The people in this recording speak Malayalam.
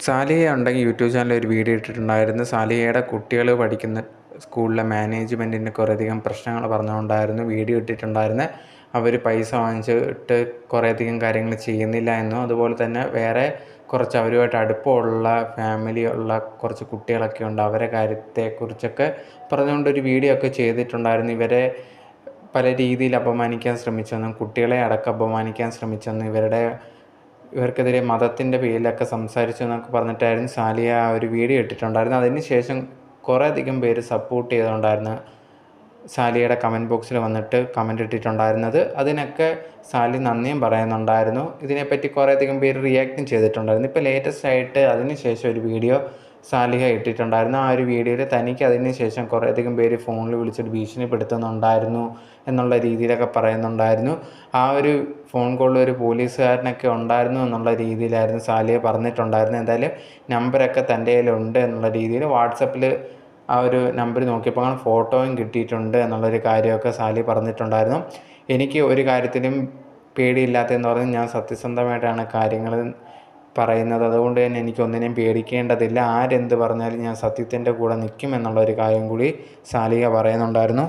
സാലിഹ ഉണ്ടെങ്കിൽ യൂട്യൂബ് ചാനലിൽ ഒരു വീഡിയോ ഇട്ടിട്ടുണ്ടായിരുന്നു. സാലിഹയുടെ കുട്ടികൾ പഠിക്കുന്ന സ്കൂളിലെ മാനേജ്മെൻറ്റിൻ്റെ കുറേയധികം പ്രശ്നങ്ങൾ പറഞ്ഞുകൊണ്ടായിരുന്നു വീഡിയോ ഇട്ടിട്ടുണ്ടായിരുന്നത്. അവർ പൈസ വാങ്ങിച്ചിട്ട് കുറേയധികം കാര്യങ്ങൾ ചെയ്യുന്നില്ല എന്നും, അതുപോലെ തന്നെ വേറെ കുറച്ച് അവരുമായിട്ട് അടുപ്പമുള്ള ഫാമിലിയുള്ള കുറച്ച് കുട്ടികളൊക്കെ ഉണ്ട്, അവരെ കാര്യത്തെക്കുറിച്ചൊക്കെ പറഞ്ഞുകൊണ്ടൊരു വീഡിയോ ഒക്കെ ചെയ്തിട്ടുണ്ടായിരുന്നു. ഇവരെ പല രീതിയിൽ അപമാനിക്കാൻ ശ്രമിച്ചെന്നും, കുട്ടികളെ അടക്കം അപമാനിക്കാൻ ശ്രമിച്ചെന്നും, ഇവർക്കെതിരെ മതത്തിൻ്റെ പേരിലൊക്കെ സംസാരിച്ചു എന്നൊക്കെ പറഞ്ഞിട്ടായിരുന്നു സാലിഹ ആ ഒരു വീഡിയോ ഇട്ടിട്ടുണ്ടായിരുന്നു. അതിന് ശേഷം കുറേയധികം പേര് സപ്പോർട്ട് ചെയ്തുകൊണ്ടായിരുന്നു സാലിഹയുടെ കമൻറ്റ് ബോക്സിൽ വന്നിട്ട് കമൻ്റ് ഇട്ടിട്ടുണ്ടായിരുന്നത്. അതിനൊക്കെ സാലി നന്ദിയും പറയുന്നുണ്ടായിരുന്നു. ഇതിനെപ്പറ്റി കുറേയധികം പേര് റിയാക്റ്റും ചെയ്തിട്ടുണ്ടായിരുന്നു. ഇപ്പോൾ ലേറ്റസ്റ്റ് ആയിട്ട് അതിന് ശേഷം ഒരു വീഡിയോ സാലിഹ ഇട്ടിട്ടുണ്ടായിരുന്നു. ആ ഒരു വീഡിയോയിൽ തനിക്ക് അതിന് ശേഷം കുറേയധികം പേര് ഫോണിൽ വിളിച്ചിട്ട് ഭീഷണിപ്പെടുത്തുന്നുണ്ടായിരുന്നു എന്നുള്ള രീതിയിലൊക്കെ പറയുന്നുണ്ടായിരുന്നു. ആ ഒരു ഫോൺ കോളിൽ ഒരു പോലീസുകാരനൊക്കെ ഉണ്ടായിരുന്നു എന്നുള്ള രീതിയിലായിരുന്നു സാലിഹ പറഞ്ഞിട്ടുണ്ടായിരുന്നു. എന്തായാലും നമ്പറൊക്കെ തൻ്റെ കയ്യിലുണ്ട് എന്നുള്ള രീതിയിൽ വാട്സപ്പിൽ ആ ഒരു നമ്പർ നോക്കിയപ്പോൾ ഫോട്ടോയും കിട്ടിയിട്ടുണ്ട് എന്നുള്ളൊരു കാര്യമൊക്കെ സാലിഹ പറഞ്ഞിട്ടുണ്ടായിരുന്നു. എനിക്ക് ഒരു കാര്യത്തിലും പേടിയില്ലാത്തതെന്ന് പറഞ്ഞാൽ ഞാൻ സത്യസന്ധമായിട്ടാണ് കാര്യങ്ങൾ പറയുന്നത്. അതുകൊണ്ട് തന്നെ എനിക്കൊന്നിനെയും പേടിക്കേണ്ടതില്ല. ആരെന്ത് പറഞ്ഞാലും ഞാൻ സത്യത്തിൻ്റെ കൂടെ നിൽക്കും എന്നുള്ളൊരു കാര്യം കൂടി സാലിഹ പറയുന്നുണ്ടായിരുന്നു.